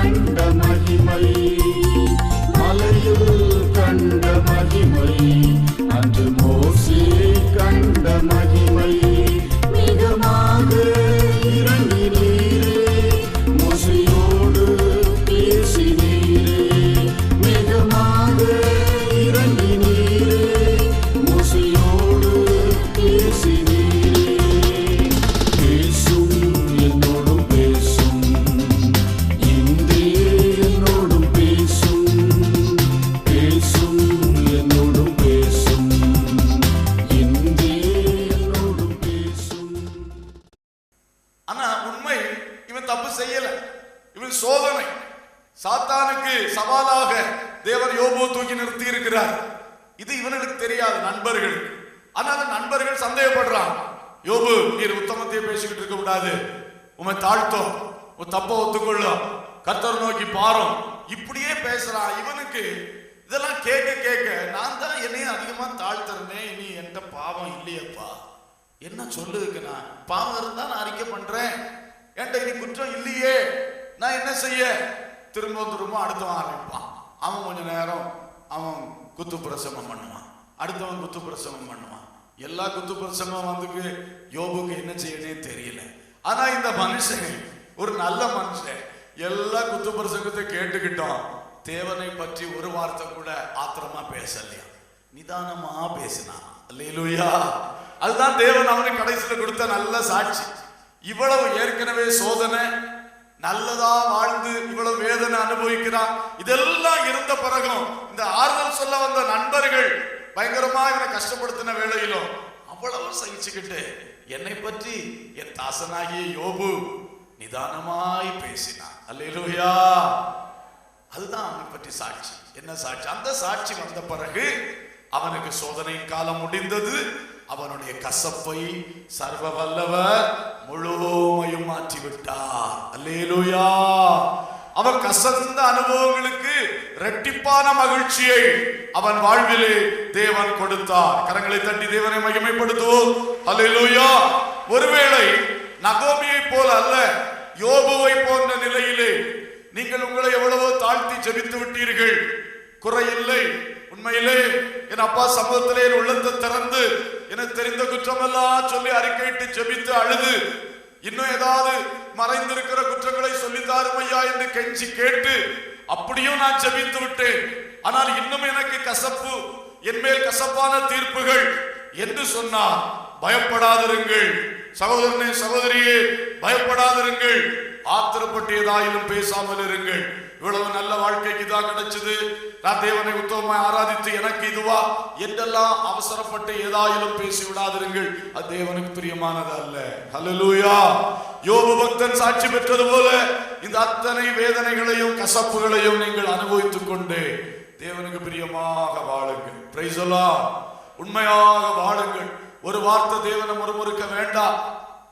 கண்ட மகிமை, மலையில் கண்ட மகிமை, அன்று மோசே கண்ட மகிமை, மிகமாக இறங்கினீரே, மோசையோடு பேசினீரே, மிகமாக இறங்கினீரே, மோசையோடு பேசினீரே. பேசும் என்னோடும் பேசும், இன்றே என்னோடும் பேசும், பேசும் என்னோடும் பேசும், இன்றே என்னோடும் பேசும். ஆனா உண்மை, இவன் தப்பு செய்யல, இவன் சோதனை. சாத்தானுக்கு சவாலாக தேவன் யோபு தூக்கி நிறுத்தி இருக்கிறார். இது இவனுக்கு தெரியாது, நண்பர்கள். ஆனால் நண்பர்கள் சந்தேகப்படுறான். யோபு, நீர் உத்தமத்தையே பேசிக்கிட்டு இருக்க கூடாது, உண்மை தாழ்த்தோம், உன் தப்ப ஒத்துக்கொள்ளும், கர்த்தர் நோக்கி பாரும், இப்படியே பேசுறான். இவனுக்கு இதெல்லாம் கேட்க கேட்க நான் தான் என்னையும் அதிகமா தாழ்த்துறேனே, இனி என்கிட்ட பாவம் இல்லையப்பா, என்ன சொல்லுதுக்கு, நான் பாவம் இருந்தா நான் அறிக்கை பண்றேன், என்கிட்ட இனி குற்றம் இல்லையே, நான் என்ன செய்ய? திரும்ப அடுத்தவன் ஆரம்பிப்பான். அவன் கொஞ்ச நேரம் அவன் குத்து பிரசவம் பண்ணுவான், அடுத்தவன் குத்து பிரசவம் பண்ணுவான். எல்லா குத்து பிரசவம் வந்துக்கு யோபுக்கு என்ன செய்யனே தெரியல. ஆனா இந்த மனுஷன் ஒரு நல்ல மனுஷன், எல்லா குத்து பிரசங்கத்தை கேட்டுக்கிட்டோம், தேவனை பற்றி ஒரு வார்த்தை கூட ஆத்திரமா பேசலையா, நிதானமா பேசினான். அல்லேலூயா. அதுதான் தேவன் அவனுக்கு கடைசியில் கொடுத்த நல்ல சாட்சி. இவ்வளவு ஏற்கனவே சோதனை, நல்லதா வாழ்ந்து இவ்வளவு வேதனை அனுபவிக்கிறான். இதெல்லாம் இருந்த பிறகும் இந்த ஆறுதல் சொல்ல வந்த நண்பர்கள் பயங்கரமா இவனை கஷ்டப்படுத்தின வேளையிலும் அவ்வளவு சகிச்சுக்கிட்டு என்னை பற்றி என் தாசனாகிய யோபு நிதானமாய் பேசினான். அல்லேலூயா. அதுதான் அவனை பற்றி சாட்சி. என்ன சாட்சி? அந்த சாட்சி வந்த பிறகு அவனுக்கு சோதனை காலம் முடிந்தது. அவனுடைய கசப்பை சர்வ வல்லவர் முழுமையும் மாற்றிவிட்டார். அல்லேலூயா. அவன் கசந்த அனுபவங்களுக்கு இரட்டிப்பான மகிழ்ச்சியை அவன் வாழ்விலே தேவன் கொடுத்தார். கரங்களை தட்டி தேவனை மகிமைப்படுத்துவோம். அல்லேலூயா. ஒருவேளை நகோமியை போல அல்ல, யோபுவை போன்ற நிலையிலே நீங்கள் உங்களை எவ்வளவோ தாழ்த்தி ஜெபித்து விட்டீர்கள், குறையில்லை. உண்மையிலே என் அப்பா சமூகத்திலே என் உள்ளத்தை திறந்து எனக்கு தெரிந்த குற்றமெல்லாம் சொல்லி அறிக்கையிட்டு ஜெபித்து அழுது, இன்னும் ஏதாவது மறைந்திருக்கிற குற்றங்களை சொல்லித்தாரும் ஐயா என்று கெஞ்சி கேட்டு அப்படியும் நான் ஜெபித்து விட்டேன். ஆனால் இன்னும் எனக்கு கசப்பு, என் மேல் கசப்பான தீர்ப்புகள் என்று சொன்னார். பயப்படாதிருங்கள் சகோதரனே, சகோதரியே, பயப்படாதிருங்கள். ஆத்திரப்பட்டு ஏதாயிலும் பேசாமல் இருங்கள். இவ்வளவு நல்ல வாழ்க்கைக்கு தான் கிடைச்சது, நான் தேவனை உத்தமமாய் ஆராதித்து எனக்கு இதுவா என்றெல்லாம் அவசரப்பட்டு ஏதாயிலும் பேசி விடாதிருங்கள். அது தேவனுக்கு பிரியமானது அல்ல. ஹல்லேலூயா. யோபு பக்தன் சாட்சி பெற்றது போல இந்த அத்தனை வேதனைகளையும் கசப்புகளையும் நீங்கள் அனுபவித்துக் கொண்டு தேவனுக்கு பிரியமாக வாழுங்கள். Praise the Lord. உண்மையாக வாழுங்கள். ஒரு வார்த்தை தேவனை முறுமுறுக்க வேண்டாம்,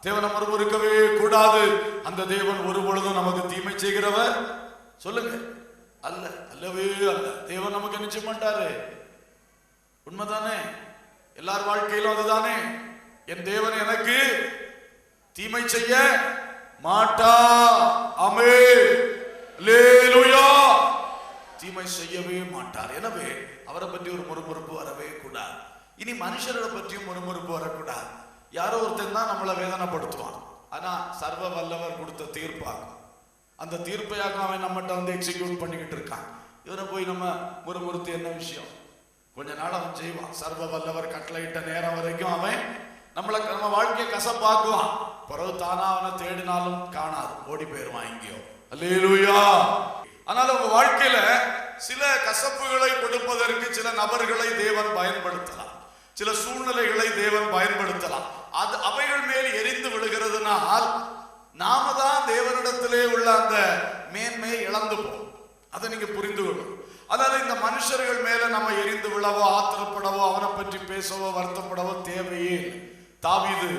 தேவனை முறுமுறுக்கவே கூடாது. அந்த தேவன் ஒரு பொழுதும் நமக்கு தீமை செய்கிறவர் சொல்லுங்க அல்ல, அல்லவே அல்ல. தேவன் நமக்கு நிச்சயம் மாட்டாரு. உண்மைதானே? எல்லார் வாழ்க்கையிலும் அதுதானே. என் தேவன் எனக்கு தீமை செய்ய மாட்டா. ஆமென். அல்லேலூயா. தீமை செய்யவே மாட்டார். எனவே அவரை பற்றி ஒரு முறுமுறுப்பு வரவே கூடாது. இனி மனுஷர்களை பற்றியும் முறுமுறுப்பு வரக்கூடாது. யாரோ ஒருத்தன் தான் நம்மளை வேதனைப்படுத்துவான், ஆனா சர்வ வல்லவர் கொடுத்த தீர்ப்பாகும். அந்த தீர்ப்பையாக அவன் நம்மகிட்ட வந்து எக்ஸிக்யூட் பண்ணிக்கிட்டு இருக்கான். இவனை போய் நம்ம முறுமுறுத்து என்ன விஷயம்? கொஞ்ச நாள் அவன் செய்வான். சர்வ வல்லவர் கட்டளையிட்ட நேரம் வரைக்கும் அவன் நம்ம வாழ்க்கையை கசப்பாக்குவான். பிறகு தானா அவனை தேடினாலும் காணாது, ஓடி போயிருவான் எங்கேயோ. அல்லேலூயா. ஆனால் உங்க வாழ்க்கையில சில கசப்புகளை கொடுப்பதற்கு சில நபர்களை தேவன் பயன்படுத்தலாம், சில சூழ்நிலைகளை தேவன் பயன்படுத்தலாம். அது அவைகள் மேல் எரிந்து விழுகிறதுனால் நாம தான் தேவனிடத்திலே உள்ள அந்த மேன்மையை இழந்து போகும். அதை நீங்க புரிந்து கொள்ளும். அதனால இந்த மனுஷர்கள் மேல நம்ம எரிந்து விழவோ ஆத்திரப்படவோ அவனை பற்றி பேசவோ வருத்தப்படவோ தேவையே. தாவீது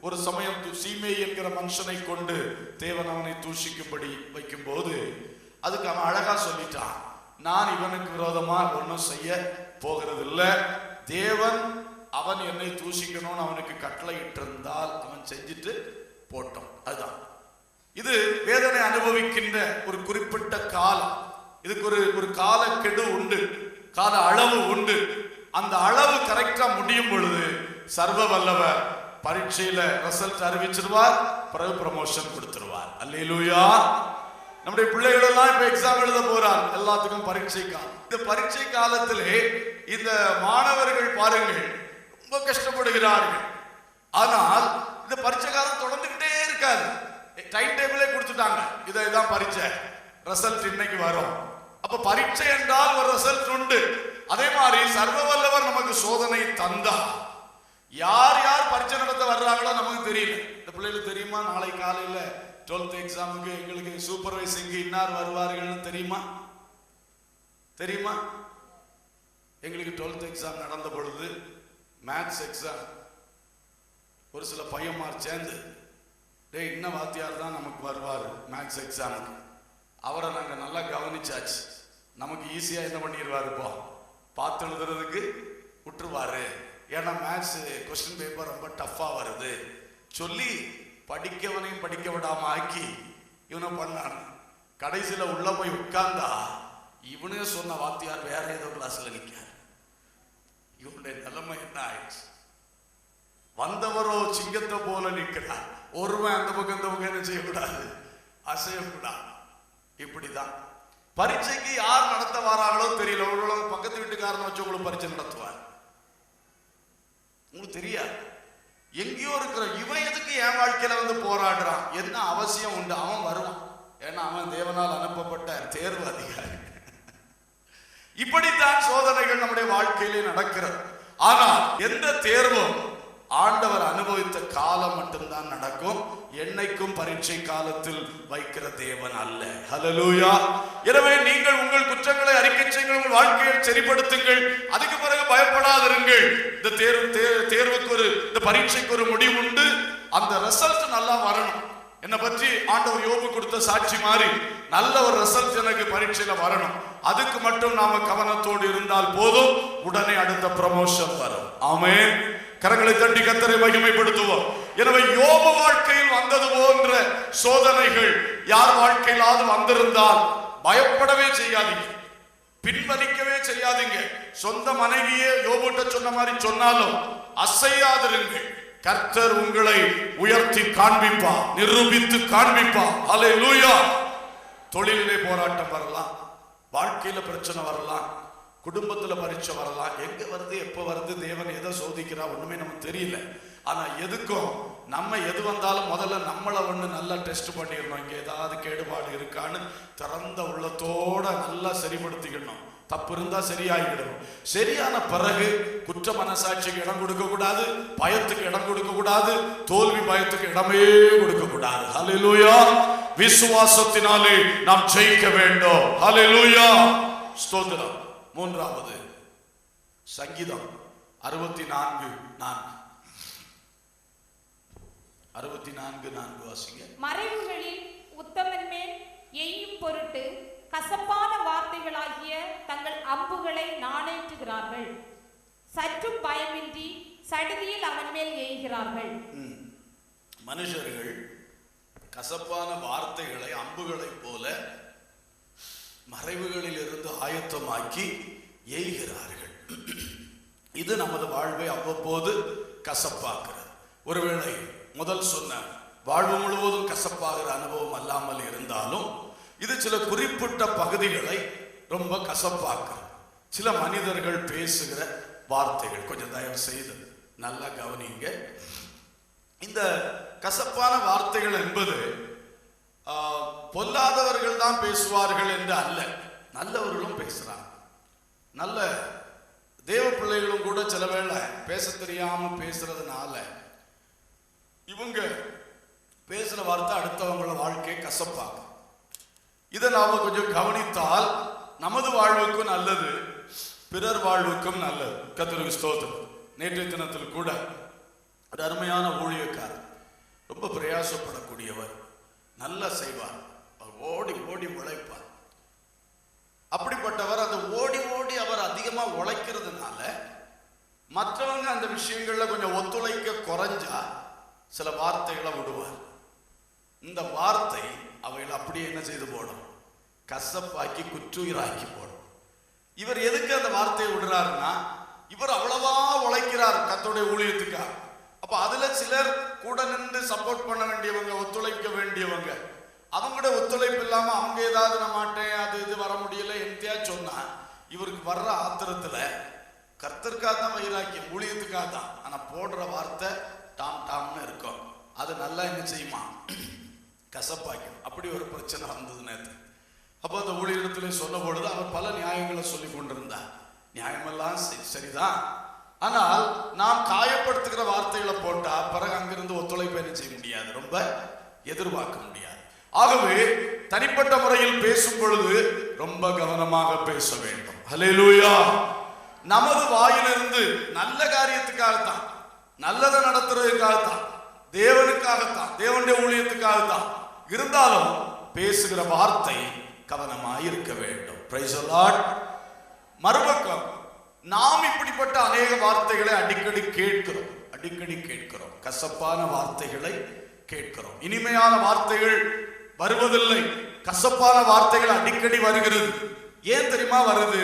ஒரு சமயம் சீமே என்கிற மனுஷனை கொண்டு தேவன் அவனை தூஷிக்கும்படி வைக்கும் போது அதுக்கு அவன் அழகா சொல்லிட்டான், நான் இவனுக்கு விரோதமா ஒன்றும் செய்ய போகிறது இல்லை. தேவன் அவன் என்னை தூஷிக்கணும்னு அவனுக்கு கட்டளை இட்டிருந்தால் அவன் செஞ்சுட்டு போட்டோம். அதுதான் இது வேதனை அனுபவிக்கின்ற ஒரு குறிப்பிட்ட காலம். இதுக்கு ஒரு கால கெடு உண்டு, கால அளவு உண்டு. அந்த அளவு கரெக்டா முடியும் பொழுது சர்வ வல்லவர் பரீட்சையில ரிசல்ட் அறிவிச்சிருவார், பிறகு ப்ரமோஷன் கொடுத்துருவார். அல்லேலூயா. நம்முடைய பிள்ளைகள் எல்லாம் இப்ப எக்ஸாம் எழுத போறாங்க, எல்லாத்துக்கும் பரீட்சை காலம். இந்த பரீட்சை காலத்திலே இந்த மாணவர்கள் பாருங்கள் ரொம்ப கஷ்டப்படுகிறார்கள். ஆனால் இந்த பரீட்சை காலம் தொடர்ந்துகிட்டே இருக்காது. டைம் டேபிளே கொடுத்துட்டாங்க, இதான் பரீட்சை, ரிசல்ட் இன்னைக்கு வரும். அப்ப பரீட்சை என்றால் ஒரு ரிசல்ட் உண்டு. அதே மாதிரி சர்வ வல்லவர் நமக்கு சோதனை தந்தா யார் யார் பரீட்சை நடத்த வர்றாங்களோ நமக்கு தெரியல. இந்த பிள்ளைகளுக்கு தெரியுமா நாளை காலையில 12th எக்ஸாமுக்கு எங்களுக்கு சூப்பர்வைசிங்க்கு இன்னார் வருவார்கள் தெரியுமா? தெரியுமா? எங்களுக்கு 12th எக்ஸாம் நடந்த பொழுது மேத்ஸ் எக்ஸாம் ஒரு சில பையன்மார் சேர்ந்து இன்ன வாத்தியார் தான் நமக்கு வருவார் மேத்ஸ் எக்ஸாமுக்கு, அவரை நாங்கள் நல்லா கவனிச்சாச்சு, நமக்கு ஈஸியாக என்ன பண்ணிடுவார், இப்போ பார்த்து எழுதுறதுக்கு விட்டுருவாரு, ஏன்னா மேத்ஸ் கொஸ்டின் பேப்பர் ரொம்ப டஃப்பாக வருது சொல்லி படிக்கவனையும் படிக்க விடாம ஆக்கி இவனை பண்ணான். கடைசியில் உள்ள போய் உட்கார்ந்தா இவனே சொன்ன வாத்தியார் வேற ஏதோ கிளாஸ்ல நிற்கார். இவனுடைய நிலைமை என்ன ஆயிடுச்சு? வந்தவரோ சிங்கத்தை போல நிற்கிறார். ஒருவன் அந்த பக்கம் இந்த பக்கம் என்ன செய்யக்கூடாது, அசையக்கூடாது. இப்படிதான் பரீட்சைக்கு யார் நடத்த வராங்களோ தெரியல. ஒரு பக்கத்து வீட்டுக்காரனை வச்சு உங்களுக்கு பரீட்சை நடத்துவார், உங்களுக்கு தெரியாது. எங்கேயோ இருக்கிற இவன் எதுக்கு என் வாழ்க்கையில வந்து போராடுறான், என்ன அவசியம் உண்டு? அவன் வருவான், ஏன்னா அவன் தேவனால் அனுப்பப்பட்ட தேர்வு அதிகாரி. இப்படித்தான் சோதனைகள் நம்முடைய வாழ்க்கையிலே நடக்கிறது. ஆனால் எந்த தேர்வும் ஆண்டவர் அனுபவித்த காலம் மட்டும்தான் நடக்கும். என்னைக்கும் பரீட்சை காலத்தில் வைக்கிற தேவன் அல்ல. ஹல்லேலூயா. எனவே நீங்கள் உங்கள் குற்றங்களை அறிக்கை செய்யுங்கள், உங்கள் வாழ்க்கையை சரிப்படுத்துங்கள். அதுக்கு பிறகு பயப்படாதிருங்கள். இந்த தேர்வுக்கு இந்த பரீட்சைக்கு ஒரு முடிவு உண்டு. அந்த ரிசல்ட் நல்லா வரணும். என்னை பற்றி ஆண்டவர் யோபு கொடுத்த சாட்சி மாதிரி நல்ல ஒரு ரிசல்ட் எனக்கு பரீட்சையில வரணும். அதுக்கு மட்டும் நாம கவனத்தோடு இருந்தால் போதும், உடனே அடுத்த ப்ரமோஷன் வரும். ஆமென். கரங்களை தட்டி கர்த்தரை மகிமைப்படுத்துவோம். எனவே யோபு வாழ்க்கையில் வந்தது போன்ற சோதனைகள் யார் வாழ்க்கையிலாவது வந்திருந்தால் பயப்படவே செய்யாதீங்க, பின்வலிக்கவே செய்யாதீங்க. சொந்த மனைவியே யோபுட்ட சொன்ன மாதிரி சொன்னாலும் அசையாதிருங்கள். கர்த்தர் உங்களை உயர்த்தி காண்பிப்பார், நிரூபித்து காண்பிப்பார். அல்லேலூயா. தொழிலிலே போராட்டம் வரலாம், வாழ்க்கையில பிரச்சனை வரலாம், குடும்பத்துல பரீட்சை வரலாம். எங்க வருது, எப்ப வருது, தேவன் எதை சோதிக்கிறா ஒண்ணுமே நமக்கு தெரியல. ஆனா எதுக்கும் நம்ம எது வந்தாலும் முதல்ல நம்மளை நல்லா டெஸ்ட் பண்ணிடணும். இங்க ஏதாவது கேடுபாடு இருக்கான்னு திறந்த உள்ளத்தோட நல்லா சரிப்படுத்திக்கணும். தப்பு இருந்தா சரியாகிடணும். சரியான பிறகு குற்ற மனசாட்சிக்கு இடம் கொடுக்க கூடாது, பயத்துக்கு இடம் கொடுக்க கூடாது, தோல்வி பயத்துக்கு இடமே கொடுக்க கூடாது. ஹல்லேலூயா. விசுவாசத்தினாலே நாம் ஜெயிக்க வேண்டும். ஹல்லேலூயா. ஸ்தோத்திரம். மூன்றாவது சங்கீதம் 64:4 வாசிங்க. மறைவுகளில் உத்தமன் மேல் எய்யும் பொருட்டு கசப்பான வார்த்தைகளாகிய தங்கள் அம்புகளை நாணேற்றுகிறார்கள். சற்றும் பயமின்றி சடுதியில் அவன் மேல் எய்கிறார்கள். மனுஷர்கள் கசப்பான வார்த்தைகளை அம்புகளை போல மறைவுகளில் இருந்து ஆயத்தமாக்கி எய்கிறார்கள். இது நமது வாழ்வை அவ்வப்போது கசப்பாக்குறது. ஒருவேளை முதல் சொன்ன வாழ்வு முழுவதும் கசப்பாகிற அனுபவம் அல்லாமல் இருந்தாலும் இது சில குறிப்பிட்ட பகுதிகளை ரொம்ப கசப்பாக்குறது. சில மனிதர்கள் பேசுகிற வார்த்தைகள் கொஞ்சம் தயவு செய்து நல்லா கவனிங்க. இந்த கசப்பான வார்த்தைகள் என்பது பொல்லாதவர்கள் தான் பேசுவார்கள் என்று அல்ல, நல்லவர்களும் பேசுறாங்க. நல்ல தேவ பிள்ளைகளும் கூட சில வேளை பேச தெரியாம பேசுறதுனால இவங்க பேசுற வார்த்தை அடுத்தவங்கள வாழ்க்கையை கசப்பாகும். இதை நாம கொஞ்சம் கவனித்தால் நமது வாழ்வுக்கும் நல்லது, பிறர் வாழ்வுக்கும் நல்லது. கர்த்தருக்கு ஸ்தோத்திரம். நேற்றைய தினத்தில் கூட ஒரு அருமையான ஊழியக்காரர், ரொம்ப பிரயாசப்படக்கூடியவர், நல்லா செய்வார், ஓடி ஓடி உழைப்பார். அப்படிப்பட்டவர் அந்த ஓடி ஓடி அவர் அதிகமா உழைக்கிறதுனால மற்றவங்க அந்த விஷயங்கள்ல கொஞ்சம் ஒத்துழைக்க குறைஞ்சா சில வார்த்தைகளை விடுவார். இந்த வார்த்தை அவைகள் அப்படியே என்ன செய்து போடும்? கசப்பாக்கி குற்றுயிராக்கி போடும். இவர் எதுக்கு அந்த வார்த்தையை விடுறாருன்னா, இவர் அவ்வளவா உழைக்கிறார் கர்த்தருடைய ஊழியத்துக்காக. அப்ப அதுல சிலர் கூட நின்று சப்போர்ட் பண்ண வேண்டியவங்க, ஒத்துழைக்க வேண்டியவங்க, அவங்களோட ஒத்துழைப்பு இல்லாம அவங்க ஏதாவது நான் மாட்டேன் அது இது வர முடியல எந்தியா சொன்னா, இவருக்கு வர்ற ஆத்திரத்துல கர்த்தருக்காக தான் வைராக்கியம், ஊழியத்துக்காக தான். ஆனா போடுற வார்த்தை டாம் டாம்னு இருக்கும். அது நல்லா என்ன செய்யுமா? கசப்பாக்கும். அப்படி ஒரு பிரச்சனை வந்தது நேற்று. அப்போ அந்த ஊழியத்துல சொன்ன பொழுது அவர் பல நியாயங்களை சொல்லி கொண்டிருந்தார். நியாயமெல்லாம் சரிதான், ஆனால் நாம் காயப்படுத்துகிற வார்த்தைகளை போட்டா பிறகு அங்கிருந்து ஒத்துழைப்பு என்ன செய்ய முடியாது, ரொம்ப எதிர்பார்க்க முடியாது. ஆகவே தனிப்பட்ட முறையில் பேசும் பொழுது ரொம்ப கவனமாக பேச வேண்டும். ஹல்லேலூயா. நமது வாயிலிருந்து நல்ல காரியத்துக்காகத்தான், நல்லதை நடத்துறதுக்காகத்தான், தேவனுக்காகத்தான், தேவனுடைய ஊழியத்துக்காகத்தான் இருந்தாலும் பேசுகிற வார்த்தை கவனமாய் இருக்க வேண்டும். Praise the Lord. மறுபக்கம் நாம் இப்படிப்பட்ட அநேக வார்த்தைகளை அடிக்கடி கேட்கிறோம். கசப்பான வார்த்தைகளை கேட்கிறோம். இனிமையான வார்த்தைகள் வருவதில்லை, கசப்பான வார்த்தைகள் அடிக்கடி வருகிறது. ஏன் தெரியுமா வருது?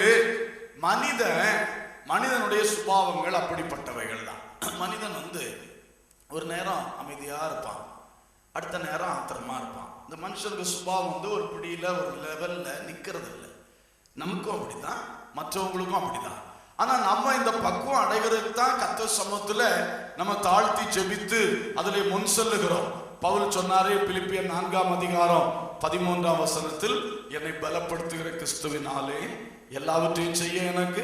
மனிதனுடைய சுபாவங்கள் அப்படிப்பட்டவைகள் தான். மனிதன் ஒரு நேரம் அமைதியா இருப்பான், அடுத்த நேரம் ஆத்திரமா இருப்பான். இந்த மனுஷனுக்கு சுபாவம் ஒரு பிடியில ஒரு லெவல்ல நிக்கிறது இல்லை. நமக்கும் அப்படிதான், மற்றவங்களுக்கும் அப்படிதான். ஆனா நம்ம இந்த பக்குவம் அடைகிறதுக்கு தான் கர்த்தர் சமூகத்துல நம்ம தாழ்த்தி ஜெபித்து அதிலே முன் செல்லுகிறோம். பவுல் சொன்னாரே, பிலிப்பியர் 4:13 என்னை பலப்படுத்துகிற கிறிஸ்துவினாலே எல்லாவற்றையும் செய்ய எனக்கு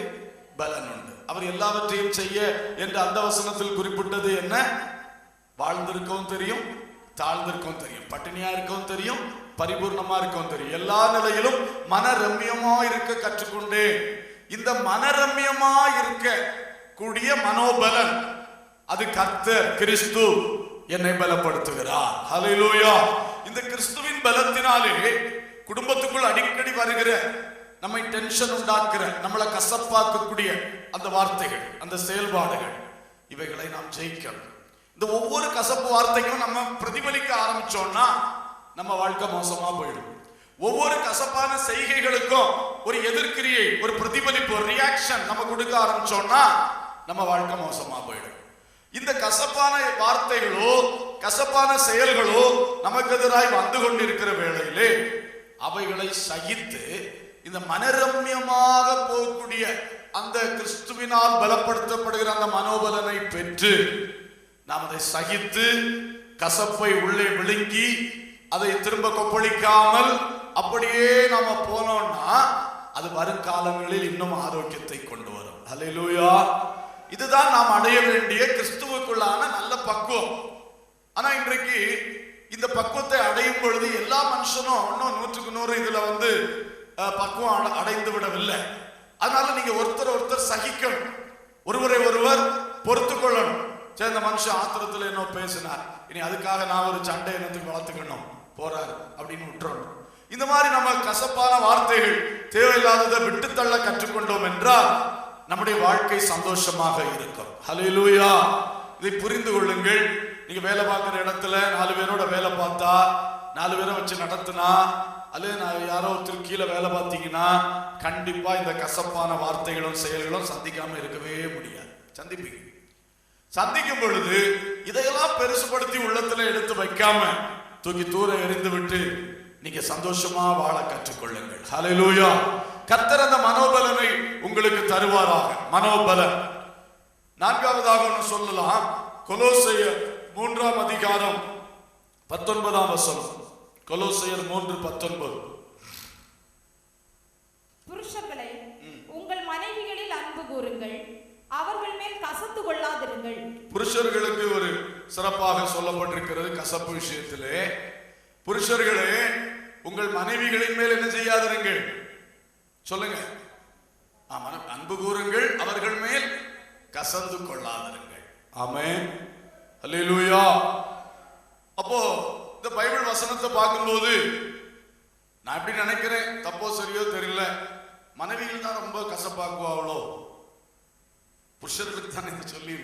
பலன் உண்டு. அவர் எல்லாவற்றையும் செய்ய என்று அந்த வசனத்தில் குறிப்பிட்டது என்ன? வாழ்ந்திருக்கவும் தெரியும், தாழ்ந்திருக்கவும் தெரியும், பட்டினியா இருக்கவும் தெரியும், பரிபூர்ணமா இருக்கவும் தெரியும். எல்லா நிலையிலும் மனரம்யமா இருக்க கற்றுக்கொண்டேன். இந்த மனரம்யமா இருக்க கூடிய மனோபலன் அது கர்த்தர் கிறிஸ்து என்னை பலப்படுத்துகிறார். ஹல்லேலூயா. இந்த கிறிஸ்துவின் பலத்தினாலே குடும்பத்துக்குள் அடிக்கடி வருகிற, நம்மை டென்ஷன் உண்டாக்குற, நம்மளை கசப்பாக்கக்கூடிய அந்த வார்த்தைகள், அந்த செயல்பாடுகள், இவைகளை நாம் ஜெயிக்கணும். இந்த ஒவ்வொரு கசப்பு வார்த்தைக்கும் நம்ம பிரதிபலிக்க ஆரம்பிச்சோம்னா நம்ம வாழ்க்கை மோசமா போயிடும். ஒவ்வொரு கசப்பான செய்கைகளுக்கும் ஒரு எதிர்க்கிரியை, ஒரு பிரதிபலிப்பு, ஒரு ரியாக்ஷன் நம்ம கொடுக்க ஆரம்பிச்சோம்னா நம்ம வாழ்க்கை மோசமா போயிடும். இந்த கசப்பான வார்த்தைகளோ கசப்பான செயல்களோ நமக்கு எதிராய் வந்து கொண்டிருக்கிற வேளையிலே அவைகளை சகித்து இந்த மனரம்யமாக போகக்கூடிய அந்த கிறிஸ்துவினால் பலப்படுத்தப்படுகிற அந்த மனோபலனை பெற்று நாம் அதை சகித்து கசப்பை உள்ளே விழுங்கி அதை திரும்ப கொப்பளிக்காமல் அப்படியே நாம போனோம்னா அது வருங்காலங்களில் இன்னும் ஆரோக்கியத்தை கொண்டு வரும். ஹல்லேலூயா. இதுதான் நாம் அடைய வேண்டிய கிறிஸ்துவுக்குள்ளான நல்ல பக்குவம். ஆனா இன்றைக்கு இந்த பக்குவத்தை அடையும் பொழுது எல்லா மனுஷனும் இன்னும் 100% இதுல பக்குவம் அடைந்து விடவில்லை. அதனால நீங்க ஒருத்தர் சகிக்கணும், ஒருவரை ஒருவர் பொறுத்து கொள்ளணும். சரி, இந்த மனுஷன் ஆத்திரத்துல என்ன பேசினார், இனி அதுக்காக நான் ஒரு சண்டை என்னத்துக்கு வளர்த்துக்கணும் போறாரு அப்படின்னு விட்டுறணும். இந்த மாதிரி நம்ம கசப்பான வார்த்தைகள் தேவையில்லாததை விட்டு தள்ள கற்றுக்கொண்டோம் என்றால் நம்முடைய வாழ்க்கை சந்தோஷமாக இருக்கும். ஹல்லேலூயா. இதை புரிந்து கொள்ளுங்கள். நீங்க வேலை பார்க்கிற இடத்துல 4 பேரோட வேலை பார்த்தா, 4 பேரை வச்சு நடத்தினா, அல்லது யாரோ ஒருத்தர் கீழே வேலை பார்த்தீங்கன்னா கண்டிப்பா இந்த கசப்பான வார்த்தைகளும் செயல்களும் சந்திக்காம இருக்கவே முடியாது. சந்திக்கும் பொழுது இதையெல்லாம் பெருசுபடுத்தி உள்ளத்துல எடுத்து வைக்காம தூக்கி தூர எறிந்து விட்டு நீங்க சந்தோஷமா வாழ கற்றுக்கொள்ளுங்கள். ஹல்லேலூயா. கர்த்தர் அந்த மனோபலனை உங்களுக்கு தருவாராக. மனோபலன். 4வதாக ஒன்று சொல்லலாம். கொலோசையர் 3:19. கொலோசையர் 3:19. புருஷர்களே, உங்கள் மனைவிகளில் அன்பு கூறுங்கள், அவர்கள் மேல் கசந்து கொள்ளாதிருங்கள். புருஷர்களுக்கு ஒரு சிறப்பாக சொல்லப்பட்டிருக்கிறது கசப்பு விஷயத்திலே. புருஷர்களே, உங்கள் மனைவிகளின் மேல் என்ன செய்யாதிருங்கள்? சொல்லுங்க. அன்பு கூறுங்கள், அவர்கள் மேல் கசந்து கொள்ளாதிருங்கள். ஆமென். அல்லேலூயா. அப்போ இந்த பைபிள் வசனத்தை பார்க்கும்போது நான் எப்படி நினைக்கிறேன், தப்போ சரியோ தெரியல, மனைவிகள் தான் ரொம்ப கசப்பாக்குவாங்களோ? புருஷர்களுக்கு தான் சொல்லி,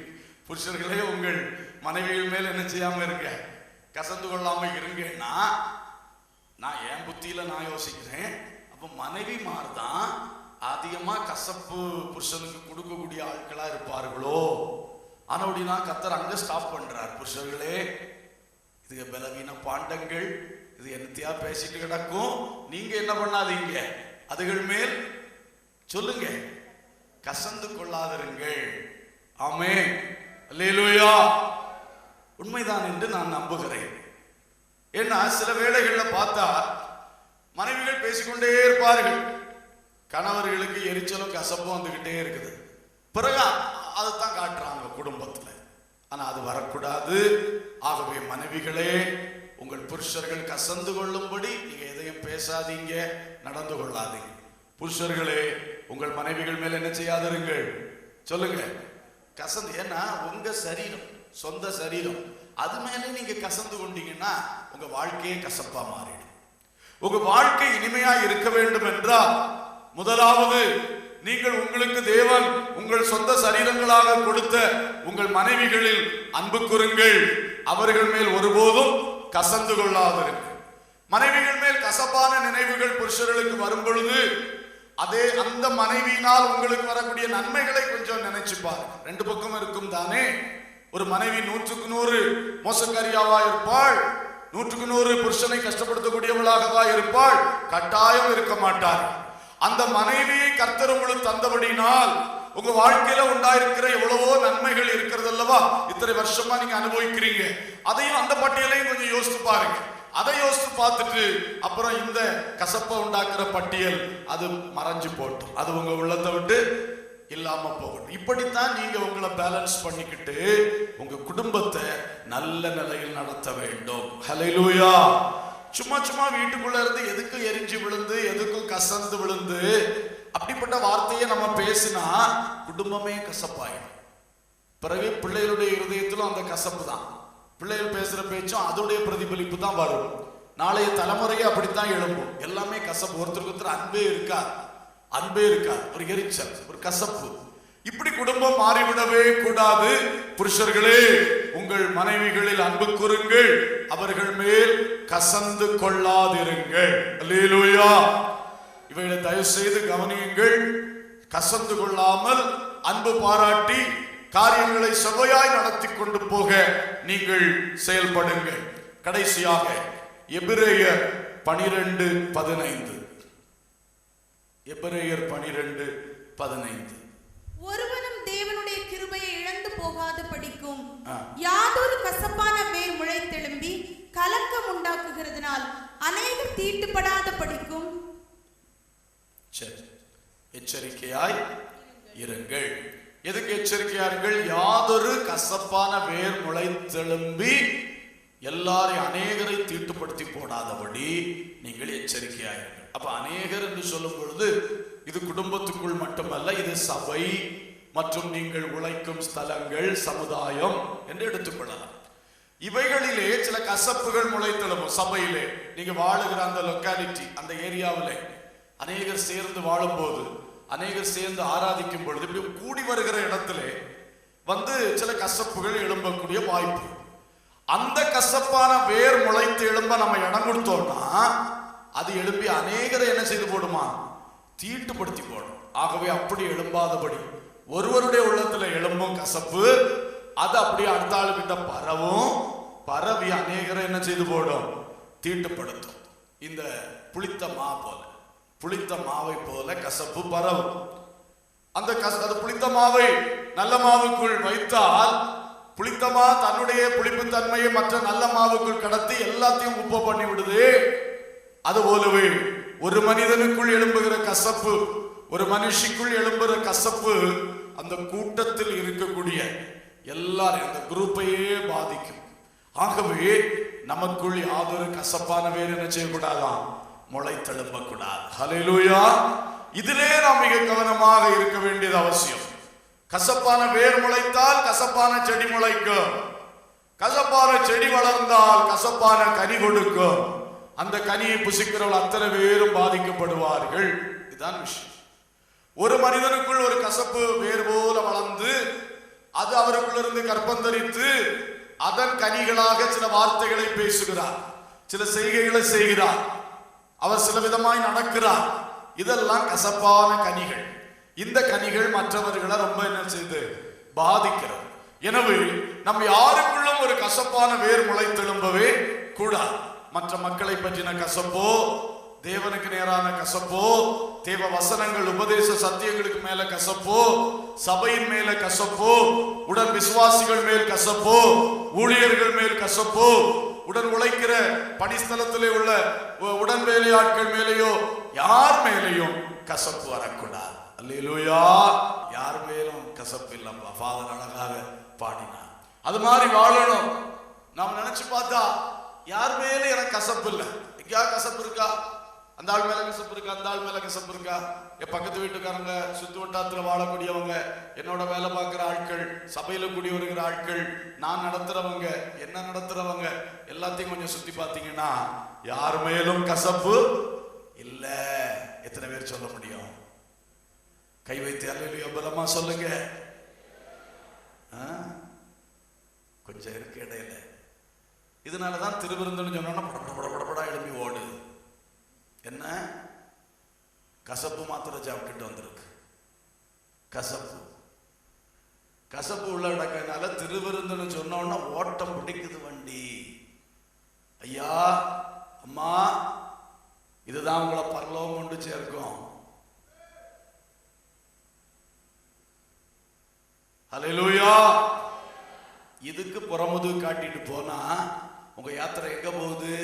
புருஷர்களே உங்கள் மனைவிகள் மேல் என்ன செய்யாம இருக்க, கசந்து கொள்ளாம இருங்கன்னா, நான் என் புத்தியில நான் யோசிக்கிறேன், அப்ப மனைவிமார் தான் அதிகமா கசப்பு புருஷனுக்கு கொடுக்கக்கூடிய ஆட்களா இருப்பார்களோ. ஆனா அப்படின்னா கர்த்தர் அங்க ஸ்டாப் பண்றார். புருஷர்களே, இது பலவீன பாண்டங்கள், இது என்னத்தையா பேசிட்டு கிடக்கும், நீங்க என்ன பண்ணாதீங்க, அதுகள் மேல் சொல்லுங்க, கசந்து கொள்ளாதிருங்கள். ஆமென், அல்லேலூயா. உண்மைதான் என்று நான் நம்புகிறேன். ஏன்னா சில வேளைகள்ல பார்த்தா மனைவிகள் பேசிக்கொண்டே இருப்பார்கள், கணவர்களுக்கு எரிச்சலும் கசப்பும் வந்துகிட்டே இருக்குது. பிறகு அதைத்தான் காட்டுறாங்க குடும்பத்துல. ஆனா அது வரக்கூடாது. ஆகவே மனைவிகளே, உங்கள் புருஷர்கள் கசந்து கொள்ளும்படி நீங்க எதையும் பேசாதீங்க, நடந்து கொள்ளாதீங்க. புருஷர்களே, உங்கள் மனைவிகள் மேல என்ன செய்யாதிருங்கள், சொல்லுங்க, கசந்து. ஏன்னா உங்க சரீரம், சொந்த சரீரம், அது மேல நீங்க கசந்து கொண்டீங்கன்னா உங்க வாழ்க்கையே கசப்பா மாறிடும். உங்க வாழ்க்கை இனிமையா இருக்க வேண்டும் என்றால் முதலாவது நீங்கள் உங்களுக்கு தேவன் உங்கள் சொந்த சரீரங்களாக கொடுத்த உங்கள் மனைவிகளில் அன்பு கூறுங்கள். அவர்கள் மேல் ஒருபோதும் கசந்து கொள்ளாதிருங்கள். மனைவிகள் மேல் கசப்பான நினைவுகள் புருஷர்களுக்கு வரும் பொழுது அதே அந்த மனைவியினால் உங்களுக்கு வரக்கூடிய நன்மைகளை கொஞ்சம் நினைச்சு பாருங்க. ரெண்டு பக்கம் இருக்கும் தானே. ஒரு மனைவி 100க்கு 100 மோசக்காரியாவா இருப்பாள், 100க்கு 100 புருஷனை கஷ்டப்படுத்தக்கூடியவளாகவா இருப்பாள், கட்டாயம் இருக்க மாட்டார். அந்த மனைவியை கர்த்தர் உங்களுக்கு தந்தபடினால் உங்க வாழ்க்கையில உண்டாயிருக்கிற எவ்வளவோ நன்மைகள் இருக்கிறது அல்லவா, இத்தனை வருஷமா நீங்க அனுபவிக்கிறீங்க. அதையும் அந்த பட்டியலையும் கொஞ்சம் யோசித்து பாருங்க. அதை யோசித்து பார்த்துட்டு அப்புறம் இந்த கசப்பை உண்டாக்குற பட்டியல் அது மறைஞ்சு போட்டும், அது உங்க உள்ளத்தை விட்டு இல்லாம போகணும். இப்படித்தான் நீங்க உங்களை பேலன்ஸ் பண்ணிக்கிட்டு உங்க குடும்பத்தை நல்ல நிலையில் நடத்த வேண்டும். ஹல்லேலூயா. சும்மா சும்மா வீட்டுக்குள்ள இருந்து எதுக்கும் எரிஞ்சு விழுந்து எதுக்கும் கசந்து விழுந்து அப்படிப்பட்ட வார்த்தையை நம்ம பேசினா குடும்பமே கசப்பாயிடும். பிறகு பிள்ளைகளுடைய இருதயத்திலும் அந்த கசப்பு தான், பிள்ளைகள் பேசுற பேச்சும் அதோடைய பிரதிபலிப்பு தான் வரும். நாளைய தலைமுறையே அப்படித்தான் எழும்பும். எல்லாமே கசப்பு, ஒருத்தருக்கு ஒருத்தர் அன்பே இருக்காது, அன்பே இருக்காது, ஒரு எரிச்சல், ஒரு கசப்பு. இப்படி குடும்பம் மாறிவிடவே கூடாது. புருஷர்களே, உங்கள் மனைவிகளில் அன்பு கூறுங்கள், அவர்கள் மேல் கசந்து கொள்ளாதிருங்கள். அல்லேலூயா. இவைகளை தயவு செய்து கவனியுங்கள். கசந்து கொள்ளாமல் அன்பு பாராட்டி காரியங்களை செவ்வையாய் நடத்தி கொண்டு போக நீங்கள் செயல்படுங்கள். கடைசியாக எபிரேயர் 12:15. எபிரேயர் 12:15. ஒருவனும் தேவனுடைய கிருபையை இழந்து போகாது படிக்கும் யாதொரு கசப்பான வேர் முளைத்தெழும்பி கலக்கம் உண்டாக்குகிறதுனால் அநேகர் தீட்டுப்படாத படிக்கும். சரி, எச்சரிக்கையாய் இருங்கள். எதுக்கு எச்சரிக்கையார்கள்? யாதொரு கசப்பான வேர் முளைத்தெழும்பி எல்லாரையும் அநேகரை தீட்டுப்படுத்தி போடாதபடி நீங்கள் எச்சரிக்கையாயிருங்கள். அப்ப அநேகர் என்று சொல்லும் பொழுது இது குடும்பத்துக்குள் மட்டுமல்ல, இது சபை மற்றும் நீங்கள் உழைக்கும் ஸ்தலங்கள், சமுதாயம் என்று எடுத்துக்கொள்ளலாம். இவைகளிலே சில கசப்புகள் முளைத்தெழும்பும். சபையிலே நீங்க வாழுகிற அந்த லொக்காலிட்டி, அந்த ஏரியாவிலே அநேகர் சேர்ந்து வாழும் போது, அநேகர் சேர்ந்து ஆராதிக்கும் பொழுது, இப்படி கூடி வருகிற இடத்துல வந்து சில கசப்புகள் எழும்பக்கூடிய வாய்ப்பு. அந்த கசப்பான வேர் முளைத்து எழும்ப நம்ம இடம் கொடுத்தோம்னா அது எழும்பி அநேகரை என்ன செய்து போடுமா? தீட்டுப்படுத்தி போடும். ஆகவே அப்படி எழும்பாதபடி ஒருவருடைய உள்ளத்துல எழும்பும் கசப்பு அது அப்படியே அடுத்த ஆளு கிட்ட பரவும், பரவி அநேகரை என்ன செய்து போடும்? தீட்டுப்படுத்தும். இந்த புளித்த மா போல, புளித்த மாவை போல கசப்பு பரவும். அந்த புளித்த மாவை நல்ல மாவுக்குள் வைத்தால் புளித்த மா தன்னுடைய புளிப்பு தன்மையை மற்ற நல்ல மாவுக்குள் கடத்தி எல்லாத்தையும் உப்பு பண்ணி விடுது. அது போலவே ஒரு மனிதனுக்குள் எழும்புகிற கசப்பு, ஒரு மனுஷிக்குள் எழும்புகிற கசப்பு அந்த கூட்டத்தில் இருக்கக்கூடிய எல்லாரும், அந்த குரூப்பையே பாதிக்கும். ஆகவே நமக்குள் யாதொரு கசப்பான வேறு என்ன செய்யக்கூடாதான்? முளைத்தெழும்ப கூடாது. ஹல்லேலூயா. இதிலே நாம் மிக கவனமாக இருக்க வேண்டியது அவசியம். கசப்பான வேர் முளைத்தால் கசப்பான செடி முளைக்கும், கசப்பான செடி வளர்ந்தால் கசப்பான கனி கொடுக்கும். அந்த கனியை புசிக்கிறவர்கள் அத்தனை பேரும் பாதிக்கப்படுவார்கள். இதுதான் விஷயம். ஒரு மனிதனுக்குள் ஒரு கசப்பு வேர் போல வளர்ந்து அது அவருக்குள்ளிருந்து கற்பந்தரித்து அதன் கனிகளாக சில வார்த்தைகளை பேசுகிறார், சில செய்கைகளை செய்கிறார், அவர் சில விதமாய் நடக்கிறார். இதெல்லாம் கசப்பான கனிகள். இந்த கனிகள் மற்றவர்களை ரொம்ப என்ன செய்து பாதிக்கிறது. எனவே நம்ம யாருக்குள்ளும் ஒரு கசப்பான வேர் முளைத்தெழும்பவே கூடாது. மற்ற மக்களை பற்றின கசப்போ, தேவனுக்கு நேரான கசப்போ, தேவ வசனங்கள் உபதேச சத்தியங்களுக்கு மேல கசப்போ, சபையின் மேல கசப்போ, உடன் விசுவாசிகள் மேல் கசப்போ, ஊழியர்கள் மேல் கசப்போ, உடன் உழைக்கிற பணிஸ்தலத்திலே உள்ள உடன் வேலையாட்கள் மேலேயோ யார் மேலேயும் கசப்பு வரக்கூடாது. அல்லேலூயா. யார் மேலும் கசப்பு இல்லப்பா. ஃபாதர் அழகாக பாடினார். அது மாதிரி வாழணும். நாம் நினைச்சு பார்த்தா யார் மேல எனக்கு கசப்பு இல்லை. எங்கேயா கசப்பு இருக்கா? அந்த ஆள் மேல கசப்பு இருக்கா? அந்த ஆள் மேல கசப்பு இருக்கா? என் பக்கத்து வீட்டுக்காரங்க, சுத்து வட்டாரத்துல வாழக்கூடியவங்க, என்னோட வேலை பார்க்கிற ஆட்கள், சபையில கூடி வருகிற ஆட்கள், நான் நடத்துறவங்க, என்ன நடத்துறவங்க, எல்லாத்தையும் கொஞ்சம் சுத்தி பார்த்தீங்கன்னா யார் மேலும் கசப்பு இல்ல. எத்தனை பேர் சொல்ல முடியும்? கை வைத்து அல்லேலூயா பலமா சொல்லுங்க. கொஞ்சம் இருக்கு இடையில. இதனாலதான் திருவிருந்துன்னு சொன்னோம்னா படப்படா எழுப்பி ஓடு. என்ன கசப்பு மாத்திரை சாப்பிட்டுட்டு வந்திருக்கு. கசப்பு உள்ள இடக்கிறதுனால திருவிருந்துன்னு சொன்னோம்னா ஓட்டம் பிடிக்குது வண்டி. ஐயா அம்மா, இதுதான் உங்களை பரலோகம் கொண்டு சேர்க்கும். ஹல்லேலூயா. இதுக்கு புறமுது காட்டிட்டு போனா உங்க யாத்திரை எங்க போகுது?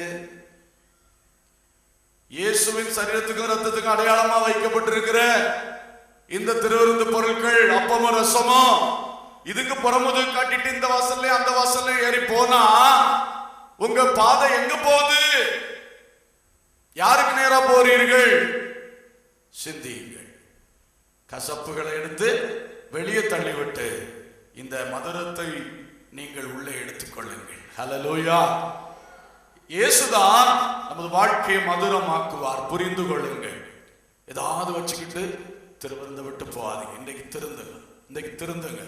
இயேசுவின் சரீரத்துக்கும் ரத்தத்துக்கும் அடையாளமா வைக்கப்பட்டிருக்கிற இந்த திருவிருந்து பொருட்கள், அப்பமும் ரசமும், இதுக்கு புறமுது காட்டிட்டு இந்த வாசல்ல அந்த வாசல்ல ஏறி போனா உங்க பாதை எங்க போகுது? யாருக்கு நேரா போறீர்கள்? சிந்தியுங்கள். கசப்புகளை எடுத்து வெளியே தள்ளிவிட்டு இந்த மதுரத்தை நீங்கள் உள்ளே எடுத்துக்கொள்ளுங்கள். ஹல்லேலூயா. இயேசுதான் நமது வாழ்க்கையை மதுரமாக்குவார். புரிந்து கொள்ளுங்கள். ஏதாவது வச்சுக்கிட்டு திருவிருந்த விட்டு போகாதீங்க. இன்றைக்கு திருந்துங்க.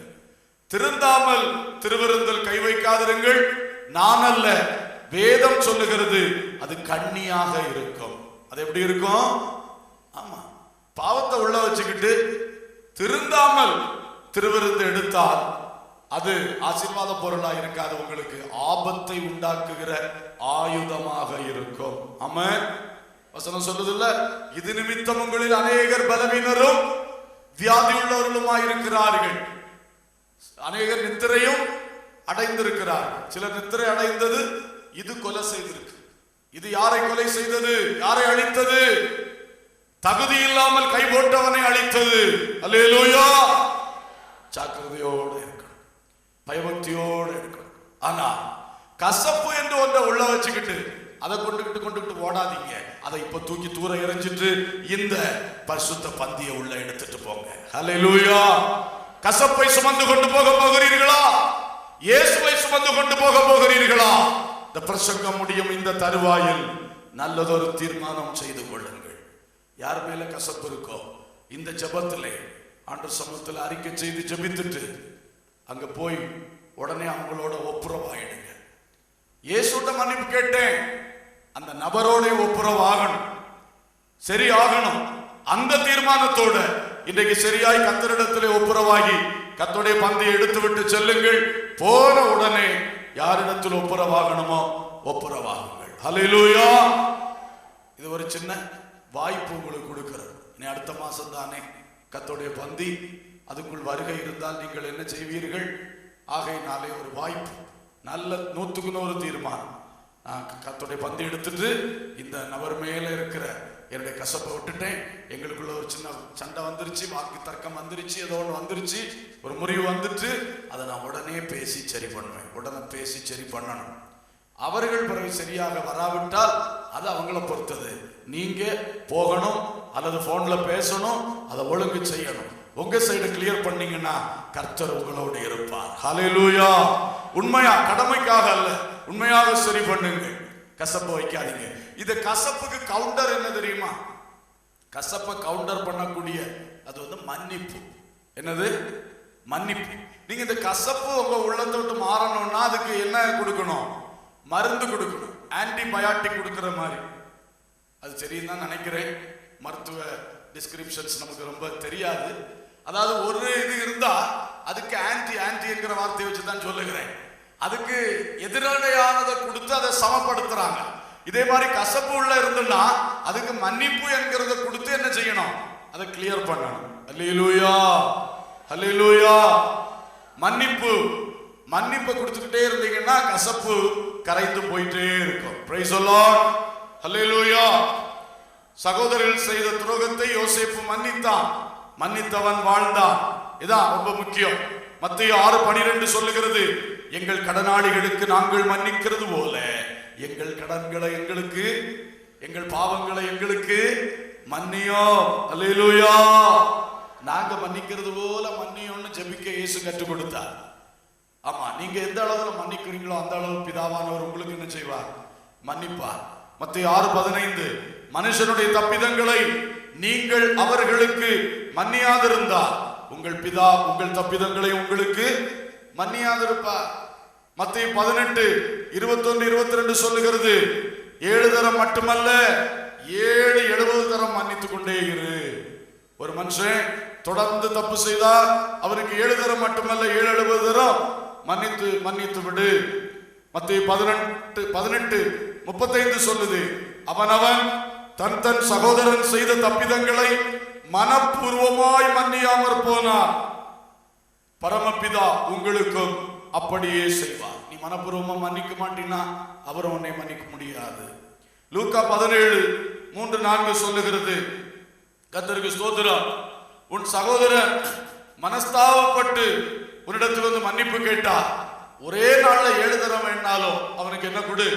திருந்தாமல் திருவிருந்தல் கை வைக்காதிருங்கள். நான் அல்ல, வேதம் சொல்லுகிறது. அது கண்ணியாக இருக்கும். அது எப்படி இருக்கும்? ஆமா, பாவத்தை உள்ள வச்சுக்கிட்டு திருந்தாமல் திருவிருந்து எடுத்தால் அது ஆசீர்வாத பொருளா இருக்காது. உங்களுக்கு ஆபத்தை உண்டாக்குகிற ஆயுதமாக இருக்கும். ஆமென். வசனம் சொல்லுதில்ல, இது நிமித்தம் உங்களில் அநேகர் பலவீனரும் வியாதி உள்ளவர்களுமாய் இருக்கிறார்கள். அநேகர் நித்திரையும் அடைந்திருக்கிறார். சிலர் நித்திரை அடைந்தது இது கொலை செய்திருக்கு. இது யாரை கொலை செய்தது? யாரை அழித்தது? தகுதி இல்லாமல் கை போட்டவனை அழித்தது. அல்லேலூயா. ஜாக்கிரதையோடு இருக்கணும், பயபக்தியோடு இருக்கணும். ஆனா கசப்பு என்று ஒன்றை உள்ள வச்சுக்கிட்டு அதை கொண்டுகிட்டு ஓடாதீங்க. அதை இப்ப தூக்கி தூர எறிஞ்சிட்டு இந்த பரிசுத்த பந்தியை உள்ள எடுத்துட்டு போங்க. ஹல்லேலூயா. கசப்பை சுமந்து கொண்டு போக போகிறீர்களா? இயேசுவை சுமந்து கொண்டு போக போகிறீர்களா? இந்த பிரசங்கம் முடியும் இந்த தருவாயில் நல்லதொரு தீர்மானம் செய்து கொள்ளுங்கள். யார் மேல கசப்பு இருக்கோ இந்த ஜெபத்திலே ஆண்டவர் சமூகத்தில் அறிக்கை செய்து ஜெபித்துட்டு அங்க போய் உடனே அவங்களோட ஒப்புரவாயிடுங்க. இயேசுட்ட மன்னிப்பு கேட்டேன், அந்த நபரோட ஒப்புரவாகணும், சரி ஆகணும். அந்த தீர்மானத்தோட இன்றைக்கு சரியாய் கர்த்தரிடத்திலே ஒப்புரவாகி கர்த்தருடைய பந்தியை எடுத்து விட்டு செல்லுங்கள். போன உடனே யாரிடத்தில் ஒப்புரவாகணுமோ ஒப்புரவாகுங்கள். ஹல்லேலூயா. இது ஒரு சின்ன வாய்ப்பு உங்களுக்கு கொடுக்கிறது. இனி அடுத்த மாசம் தானே கர்த்தருடைய பந்தி, அதுக்குள் வருகை இருந்தால் நீங்கள் என்ன செய்வீர்கள்? ஆகையினாலே ஒரு வாய்ப்பு, நல்ல 100க்கு 100 தீர்மானம். கர்த்தருடைய பந்தி எடுத்துட்டு இந்த நபர் மேல இருக்கிற என்னுடைய கசப்பை விட்டுட்டேன், எங்களுக்குள்ள ஒரு சின்ன சண்டை வந்துருச்சு, வாக்கு தர்க்கம் வந்துருச்சு, ஏதோ ஒன்று வந்துருச்சு, ஒரு முறிவு வந்துட்டு அதை நான் உடனே பேசி சரி பண்ணுவேன். உடனே பேசி சரி பண்ணணும். அவர்கள் பிறகு சரியாக வராவிட்டால் அது அவங்கள பொறுத்தது. நீங்க போகணும் அல்லது போன்ல பேசணும், அதை ஒழுங்கு செய்யணும். உங்க சைடு கிளியர் பண்ணீங்கன்னா கர்த்தர் உங்களோடு இருப்பார். ஹல்லேலூயா. உண்மையா, கடமைக்காக அல்ல, உண்மையாக சரி பண்ணுங்க, கசப்பு வைக்காதீங்க. இது கசப்புக்கு கவுண்டர் என்ன தெரியுமா? கசப்பை கவுண்டர் பண்ணக்கூடிய அது மன்னிப்பு. என்னது? மன்னிப்பு. நீங்க இந்த கசப்பு உங்க உள்ளத்தை விட்டு மாறணும்னா அதுக்கு என்ன கொடுக்கணும்? மருந்து கொடுக்கணும். ஆன்டிபயாட்டிக் கொடுக்கிற மாதிரி. அது சரின்னு தான் நினைக்கிறேன். மருத்துவ டிஸ்கிரிப்ஷன்ஸ் நமக்கு ரொம்ப தெரியாது. அதாவது ஒரு இது இருந்தா அதுக்கு ஆன்டிங்கிற வார்த்தையை வச்சு தான் சொல்லுகிறேன். அதுக்கு எதிரடையானதை கொடுத்து அதை சமப்படுத்துறாங்க. இதே மாதிரி கசப்பு உள்ள இருந்துன்னா அதுக்கு மன்னிப்பு என்கிறத கொடுத்து என்ன செய்யணும்? அதை கிளியர் பண்ணணும். அல்லேலூயா, அல்லேலூயா. மன்னிப்பு கொடுத்துக்கிட்டே இருந்தீங்கன்னா கசப்பு கரைந்து போயிட்டே இருக்கும். பிரைஸ் தி லார்ட், அல்லேலூயா. சகோதரர்கள் செய்த துரோகத்தை யோசேப்பு மன்னித்தான், மன்னித்தவன் வாழ்ந்தான். இதான் ரொம்ப முக்கியம். மத்தேயு 6:12 சொல்லுகிறது, எங்கள் கடனாளிகளுக்கு நாங்கள் மன்னிக்கிறது போல எங்கள் கடன்களை எங்களுக்கு, எங்கள் பாவங்களை எங்களுக்கு மன்னியோம். அல்லேலூயா. நாங்க மன்னிக்கிறது போல மன்னியோம்னு ஜெபிக்க இயேசு கற்றுக் கொடுத்தார். ஆமா, நீங்க எந்த அளவுல மன்னிக்கிறீங்களோ அந்த அளவு பிதாவானவர் உங்களுக்கு என்ன செய்வார்? மன்னிப்பார். மத்தேயு 6:15, மனுஷனுடைய தப்பிதங்களை நீங்கள் அவர்களுக்கு மன்னியாதிருந்தால் உங்கள் பிதா உங்கள் தப்பிதங்களை உங்களுக்கு மன்னியாதிருப்பார். மத்தேயு 18:21-22 சொல்லுகிறது, 7 தரம் மட்டுமல்ல 70 தரம் மன்னித்துக் கொண்டே இரு. ஒரு மனுஷன் தொடர்ந்து தப்பு செய்தால் அவருக்கு 7 தரம் மட்டுமல்ல 70 தரம் மன்னித்து விடு. மத்தேயு 18:35 சொல்லுது, அவனவன் தன் தன் சகோதரன் செய்த தப்பிதங்களை மனப்பூர்வமாய் மன்னியாமற் போனார், பரமபிதா உங்களுக்கும் அப்படியே செய்வார். நீ மனப்பூர்வமா மன்னிக்க மாட்டீன்னா அவர் உன்னை மன்னிக்க முடியாது. லூக்கா 17:3-4 சொல்லுகிறது, கர்த்தருக்கு ஸ்தோத்திரம், உன் சகோதரன் மனஸ்தாபப்பட்டு உன்னிடத்தில் வந்து மன்னிப்பு கேட்டா ஒரே நாள்ல 7 தரம் வேணாலும் அவனுக்கு என்ன கொடு?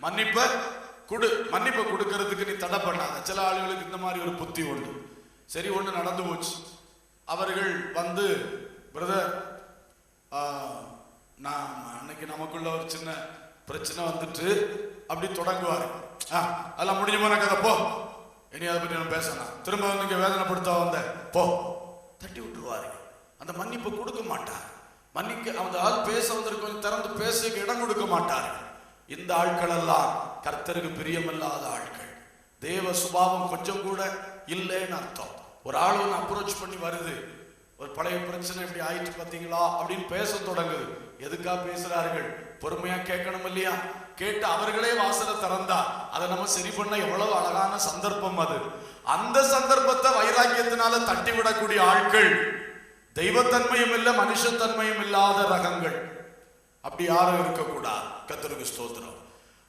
மன்னிப்பை கொடுக்கறதுக்கு நீ தடை பண்ணாத. சில ஆளுகளுக்கு இந்த மாதிரி ஒரு புத்தி உண்டு. சரி, ஒன்று நடந்து போச்சு. அவர்கள் வந்து, பிரதர், நான் அன்னைக்கு நமக்குள்ள ஒரு சின்ன பிரச்சனை வந்துட்டு அப்படி தொடங்குவாரு. அதெல்லாம் முடிஞ்சு போன கதை, போ, இனி அதை பற்றி நான் பேசணும், திரும்ப வந்து இங்கே வேதனைப்படுத்த வந்த, போ, தட்டி விட்டுருவாரு. அந்த மன்னிப்பு கொடுக்க மாட்டார். அந்த ஆள் பேச வந்திருக்க கொஞ்சம் திறந்து பேச இடம் கொடுக்க மாட்டார். இந்த ஆட்கள் எல்லாம் கர்த்தருக்கு பிரியமில்லாத ஆட்கள். தேவ சுபாவம் கொஞ்சம் கூட இல்லைன்னு அர்த்தம். ஒரு ஆள் ஒன்று அப்ரோச் பண்ணி வருது, ஒரு பழைய பிரச்சனை இப்படி ஆயிடுச்சு பார்த்தீங்களா அப்படின்னு பேச தொடங்குது. எதுக்காக பேசுறார்கள்? பொறுமையா கேட்கணும் இல்லையா? கேட்டு அவர்களே வாசலை திறந்தா அதை நம்ம சரி பண்ண எவ்வளவு அழகான சந்தர்ப்பம் அது. அந்த சந்தர்ப்பத்தை வைராக்கியத்தினால தட்டி விடக்கூடிய ஆட்கள் தெய்வத்தன்மையும் இல்லை மனுஷத்தன்மையும் இல்லாத ரகங்கள். அப்படி யாரும் இருக்கக்கூடாது. கர்த்தருக்கு ஸ்தோத்திரம்.